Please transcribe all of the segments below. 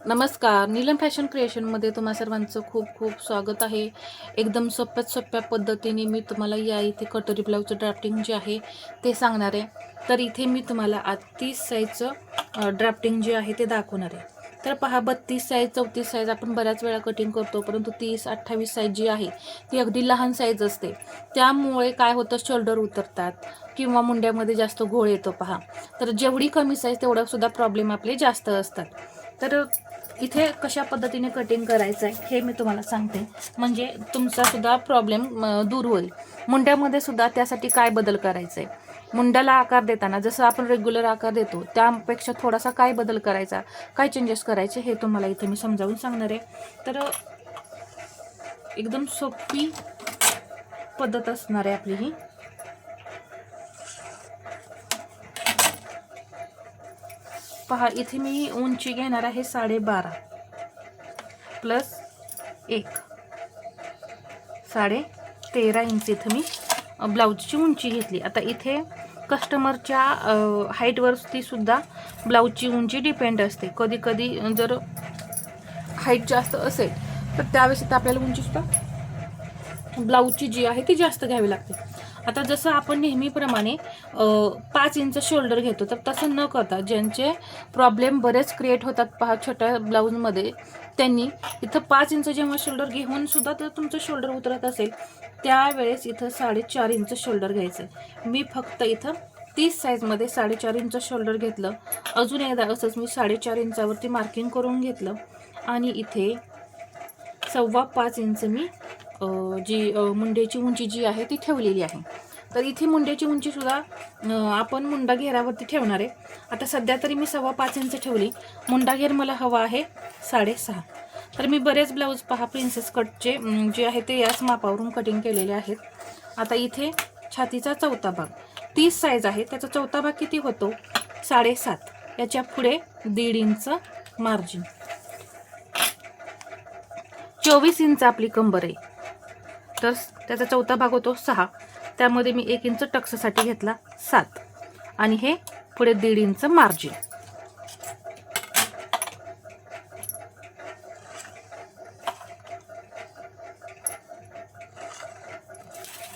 नमस्कार. नीलम फॅशन क्रिएशनमध्ये तुम्हा सर्वांचं खूप खूप स्वागत आहे. एकदम सोप्या पद्धतीने मी तुम्हाला या इथे कटोरी ब्लाऊजचं ड्राफ्टिंग जे आहे ते सांगणार आहे. तर इथे मी तुम्हाला आज 30 साईजचं ड्राफ्टिंग जे आहे ते दाखवणार आहे. तर पहा, 32 साईज 34 साईज आपण बऱ्याच वेळा कटिंग करतो, परंतु 30 28 साईज जी आहे ती अगदी लहान साईज असते. त्यामुळे काय होतं, शोल्डर उतरतात किंवा मुंड्यामध्ये जास्त घोळ येतो. पहा, तर जेवढी कमी साईज तेवढा सुद्धा प्रॉब्लेम आपले जास्त असतात. तर इथे कशा पद्धतीने कटिंग करायचं आहे हे मी तुम्हाला सांगते, म्हणजे तुमचा सुद्धा प्रॉब्लेम दूर होईल. मुंड्यामध्ये सुद्धा त्यासाठी काय बदल करायचा आहे, मुंड्याला आकार देताना जसं आपण रेग्युलर आकार देतो त्यापेक्षा थोडासा काय बदल करायचा, काय चेंजेस करायचे हे तुम्हाला इथे मी समजावून सांगणार आहे. तर एकदम सोपी पद्धत असणार आहे आपली ही. पहा, इथे मी उंची घेणार आहे 12.5 प्लस 1 13.5 इंच इथं मी ब्लाऊजची उंची घेतली. आता इथे कस्टमरच्या हाईटवरती सुद्धा ब्लाऊजची उंची डिपेंड असते. कधी कधी जर हाईट जास्त असेल तर त्यावेळेस इथं आपल्याला उंची सुद्धा ब्लाऊजची जी आहे ती जास्त घ्यावी लागते. आता जसं आपण नेहमीप्रमाणे 5 इंच शोल्डर घेतो, तर तसं न करता ज्यांचे प्रॉब्लेम बरेच क्रिएट होतात पहा छोट्या ब्लाऊजमध्ये, त्यांनी इथं 5 इंच जेव्हा शोल्डर घेऊन सुद्धा तर तुमचं शोल्डर उतरत असेल त्यावेळेस इथं 4.5 इंच शोल्डर घ्यायचं. मी फक्त इथं 30 साईजमध्ये 4.5 इंच शोल्डर घेतलं. अजून एकदा असंच मी 4.5 इंचावरती मार्किंग करून घेतलं आणि इथे 5.25 इंच मी जी मुंड्याची उंची जी आहे ती ठेवलेली आहे. तर इथे मुंड्याची उंची सुद्धा आपण मुंडा घेरावरती ठेवणार आहे. आता सध्या तरी मी 5.25 इंच ठेवली. मुंडा घेर मला हवा आहे 6.5. तर मी बरेच ब्लाऊज पहा प्रिन्सेस कटचे जे आहे ते याच मापावरून कटिंग केलेले आहेत. आता इथे छातीचा चौथा भाग 30 साईज आहे, त्याचा चौथा भाग किती होतो 7.5. याच्या पुढे 1.5 इंच मार्जिन. 24 इंच आपली कंबर आहे, तर त्याचा चौथा भाग होतो 6. त्यामध्ये मी 1 इंच टक्ससाठी घेतला 7 आणि हे पुढे 1.5 इंच मार्जिन.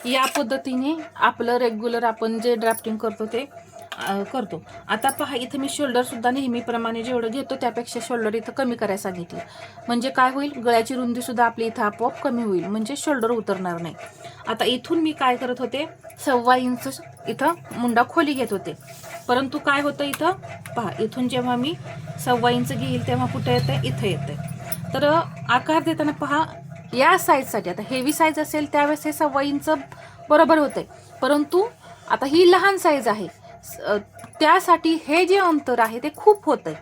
या पद्धतीने आपलं रेग्युलर आपण जे ड्राफ्टिंग करतो ते करतो. आता पहा, इथे मी शोल्डर सुद्धा नेहमीप्रमाणे जेवढं घेतो त्यापेक्षा शोल्डर इथं कमी करायला सांगितलं. म्हणजे काय होईल, गळ्याची रुंदी सुद्धा आपली इथं आपोआप कमी होईल, म्हणजे शोल्डर उतरणार नाही. आता इथून मी काय करत होते, 1.25 इंच इथं मुंडा खोली घेत होते, परंतु काय होतं इथं पहा, इथून जेव्हा मी 1.25 इंच घेईल तेव्हा कुठे येतं, इथं येतं. तर आकार देताना पहा, या साईजसाठी आता हेवी साईज असेल त्यावेळेस हे 1.25 इंच बरोबर होते, परंतु आता ही लहान साईज आहे त्यासाठी हे जे अंतर आहे ते खूप होतंय.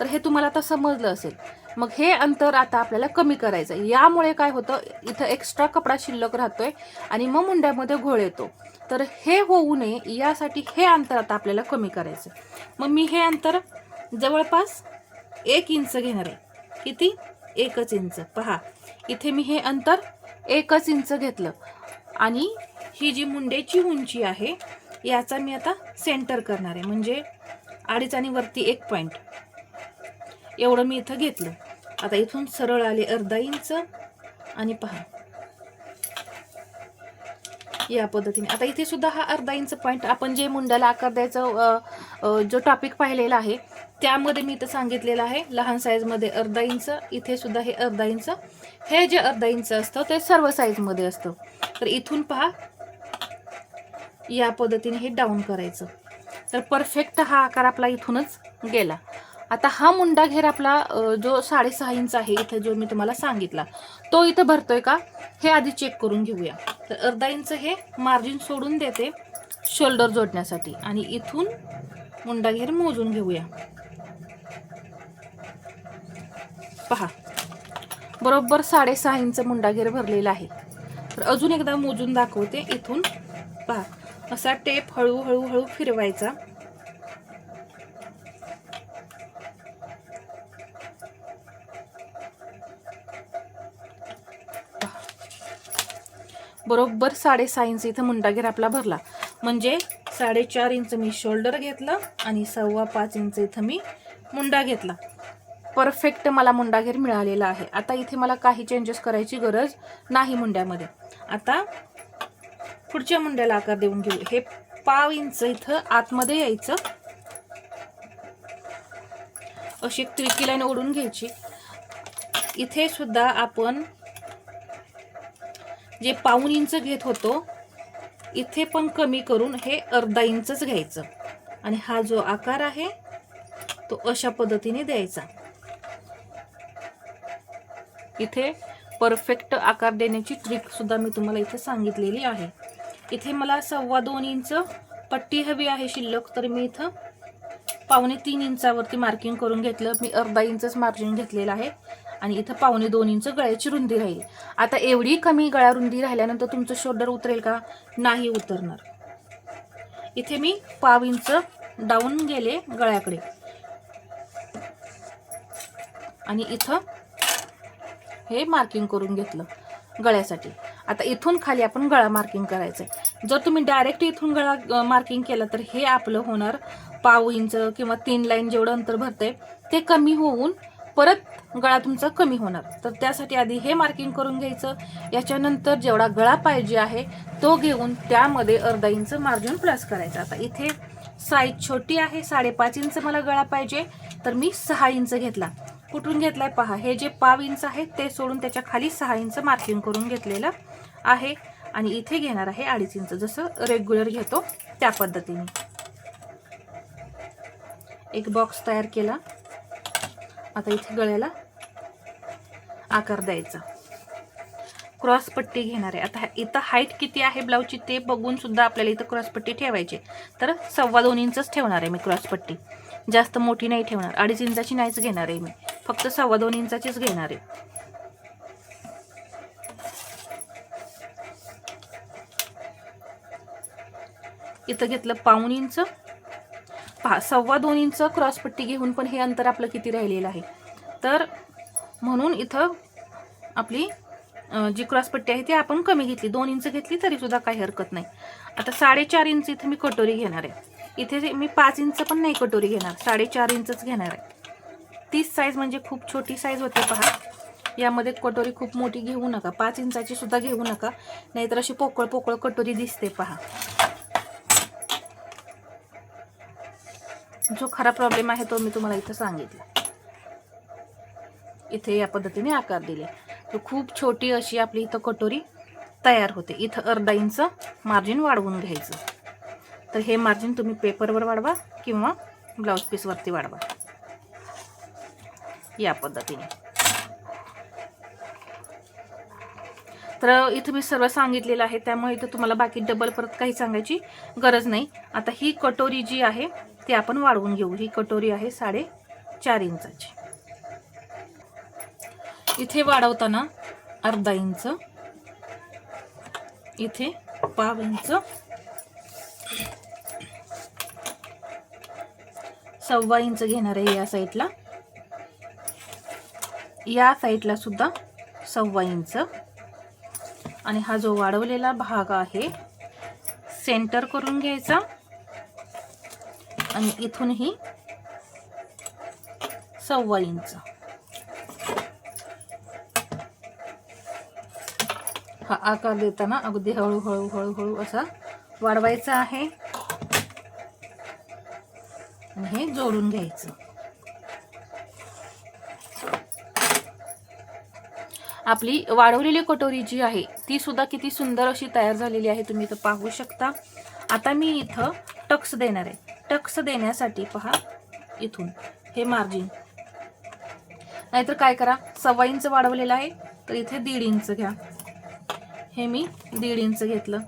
तर हे तुम्हाला आता समजलं असेल. मग हे अंतर आता आपल्याला कमी करायचं आहे. यामुळे काय होतं, इथं एक्स्ट्रा कपडा शिल्लक राहतोय आणि मग मुंड्यामध्ये घोळ येतो. तर हे होऊ नये यासाठी हे अंतर आता आपल्याला कमी करायचं. मग मी हे अंतर जवळपास 1 इंच घेणार आहे. किती, 1 इंच. पहा, इथे मी हे अंतर 1 इंच घेतलं आणि ही जी मुंड्याची उंची आहे याचा मी आता सेंटर करणार आहे, म्हणजे 2.5 आणि वरती 1 पॉईंट एवढं मी इथं घेतलं. आता इथून सरळ आले 1/2 इंच आणि पहा या पद्धतीने. आता इथे सुद्धा हा 1/2 इंच पॉईंट आपण जे मुंड्याला आकार द्यायचं जो टॉपिक पाहिलेला आहे त्यामध्ये मी इथं सांगितलेलं आहे. लहान साईजमध्ये 1/2 इंच, इथे सुद्धा हे 1/2 इंच. हे जे 1/2 इंच असतं ते सर्व साईजमध्ये असतं. तर इथून पहा या पद्धतीने हे डाऊन करायचं. तर परफेक्ट हा आकार आपला इथूनच गेला. आता हा मुंडा घेर आपला जो 6.5 इंच आहे इथे जो मी तुम्हाला सांगितला तो इथं भरतोय का हे आधी चेक करून घेऊया. तर 1/2 इंच हे मार्जिन सोडून देते शोल्डर जोडण्यासाठी आणि इथून मुंडा घेर मोजून घेऊया. पहा, बरोबर 6.5 इंच मुंडा घेर भरलेला आहे. तर अजून एकदा मोजून दाखवते. इथून पहा, असा टेप हळूहळू हळू फिरवायचा. बरोबर 6.5 इंच इथं मुंडा घेर आपला भरला, म्हणजे 4.5 इंच मी शोल्डर घेतलं आणि 5.25 इंच इथं मी मुंडा घेतला. परफेक्ट मला मुंडा घेर मिळालेला आहे. आता इथे मला काही चेंजेस करायची गरज नाही मुंड्यामध्ये. आता पुढच्या मुंड्याला आकार देऊन घेऊ. हे पाव इंच इथं आतमध्ये यायचं, अशी एक तिरकी लाईन ओढून घ्यायची. इथे सुद्धा आपण जे पाऊण इंच घेत होतो इथे पण कमी करून हे अर्धा इंचच घ्यायचं आणि हा जो आकार आहे तो अशा पद्धतीने द्यायचा. इथे परफेक्ट आकार देण्याची ट्रिक सुद्धा मी तुम्हाला इथे सांगितलेली आहे. इथे मला 2.25 इंच पट्टी हवी आहे शिल्लक, तर मी इथं 2.25 इंचावरती मार्किंग करून घेतलं. मी अर्धा इंचच मार्जिन घेतलेलं आहे आणि इथं 2.25 इंच गळ्याची रुंदी राहील. आता एवढी कमी गळा रुंदी राहिल्यानंतर तुमचं शोल्डर उतरेल का? नाही उतरणार. इथे मी पाव इंच डाऊन गेले गळ्याकडे आणि इथं हे मार्किंग करून घेतलं गळ्यासाठी. आता इथून खाली आपण गळा मार्किंग करायचंय. जर तुम्ही डायरेक्ट इथून गळा मार्किंग केलं तर हे आपलं होणार पाव इंच किंवा 3 लाईन जेवढं अंतर भरतंय ते कमी होऊन परत गळा तुमचा कमी होणार. तर त्यासाठी आधी हे मार्किंग करून घ्यायचं. याच्यानंतर जेवढा गळा पाहिजे आहे तो घेऊन त्यामध्ये अर्धा इंच मार्जिन प्लस करायचं. आता इथे साईज छोटी आहे, 5.5 इंच मला गळा पाहिजे, तर मी 6 इंच घेतला. कुठून घेतलाय पहा, हे जे पाव इंच आहे ते सोडून त्याच्या खाली 6 इंच मार्किंग करून घेतलेलं आहे आणि इथे घेणार आहे 2.5 इंच, जसं रेग्युलर घेतो त्या पद्धतीने. एक बॉक्स तयार केला. आता इथे गळ्याला आकार द्यायचा. क्रॉस पट्टी घेणार आहे. आता इथं हाईट किती आहे ब्लाऊजची ते बघून सुद्धा आपल्याला इथं क्रॉस पट्टी ठेवायची, तर 2.25 इंचच ठेवणार आहे मी क्रॉस पट्टी. जास्त मोठी नाही ठेवणार, 2.5 इंचाची नाहीच घेणार आहे मी, फक्त 2.25 इंचाचीच घेणार आहे. इथं घेतलं 1.25 इंच. पहा 2.25 इंच क्रॉस पट्टी घेऊन पण हे अंतर आपलं किती राहिलेलं आहे, तर म्हणून इथं आपली जी क्रॉस पट्टी आहे ती आपण कमी घेतली, 2 इंच घेतली तरी सुद्धा काही हरकत नाही. आता 4.5 इंच इथे मी कटोरी घेणार आहे. इथे मी 5 इंच पण नाही कटोरी घेणार, 4.5 इंचच घेणार आहे. 30 साईज म्हणजे खूप छोटी साईज होते पहा. यामध्ये कटोरी खूप मोठी घेऊ नका, 5 इंचाची सुद्धा घेऊ नका, नाहीतर अशी पोकळ पोकळ कटोरी दिसते पहा. जो खरा प्रॉब्लेम आहे तो मी तुम्हाला इथं सांगितला. इथे या पद्धतीने आकार दिले तर खूप छोटी अशी आपली इथं कटोरी तयार होते. इथं अर्धा इंच मार्जिन वाढवून घ्यायचं. तर हे मार्जिन तुम्ही पेपरवर वाढवा किंवा ब्लाऊज पीसवरती वाढवा या पद्धतीने. तर इथं मी सर्व सांगितलेलं आहे, त्यामुळे इथं तुम्हाला बाकी डबल परत काही सांगायची गरज नाही. आता ही कटोरी जी आहे ती आपण वाढवून घेऊ. ही कटोरी आहे 4.5 इंचाची. इथे वाढवताना अर्धा इंच, इथे पाव इंच, 1.25 इंच घेणार आहे या साईडला, या साईडला सुद्धा 1.25 इंच. आणि हा जो वाढवलेला भाग आहे सेंटर करून घ्यायचा आणि इथूनही 1.25 इंच. हा आकार देताना अगदी हळूहळू हळूहळू असा वाढवायचा आहे आणि हे जोडून घ्यायचं. आपली वाढवलेली कटोरी जी आहे ती सुद्धा किती सुंदर अशी तयार झालेली आहे, तुम्ही इथं पाहू शकता. आता मी इथं टक्स देणार आहे. टक्स देण्यासाठी पहा इथून हे मार्जिन, नाहीतर काय करा 1.25 इंच वाढवलेला आहे तर इथे 1.5 इंच घ्या. हे मी 1.5 इंच घेतलं.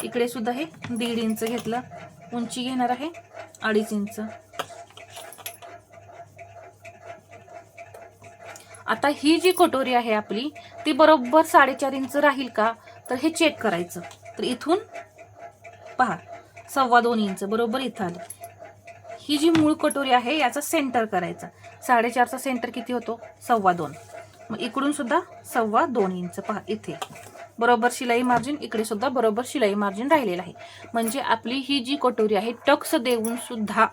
इकडे सुद्धा हे 1.5 इंच घेतलं. उंची घेणार आहे 2.5 इंच. आता ही जी कटोरी आहे आपली ती बरोबर 4.5 इंच राहील का, तर हे चेक करायचं. तर इथून पहा 2.25 इंच बरोबर इथं आलं. ही जी मूळ कटोरी आहे याचा सेंटर करायचा. 4.5चा सेंटर किती होतो 2.25. मग इकडून सुद्धा 2.25 इंच पहा इथे बरोबर शिलाई मार्जिन, इकडे सुद्धा बरोबर शिलाई मार्जिन राहिलेलं आहे. म्हणजे आपली ही जी कटोरी आहे टक्स देऊन सुद्धा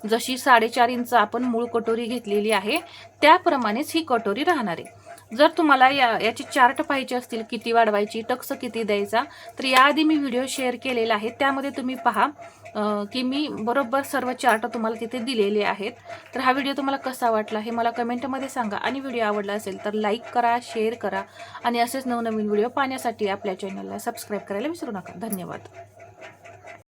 जशी 4.5 इंच आपण मूळ कटोरी घेतलेली आहे त्याप्रमाणेच ही कटोरी राहणार आहे. जर तुम्हाला याची चार्ट पाहिजे असतील, किती वाढवायची, टक्स किती द्यायचा, तर याआधी मी व्हिडिओ शेअर केलेला आहे, त्यामध्ये तुम्ही पहा की मी बरोबर सर्व चार्ट तुम्हाला तिथे दिलेले आहेत. तर हा व्हिडिओ तुम्हाला कसा वाटला हे मला कमेंटमध्ये सांगा आणि व्हिडिओ आवडला असेल तर लाईक करा, शेअर करा आणि असेच नवनवीन व्हिडिओ पाहण्यासाठी आपल्या चॅनलला सबस्क्राईब करायला विसरू नका. धन्यवाद.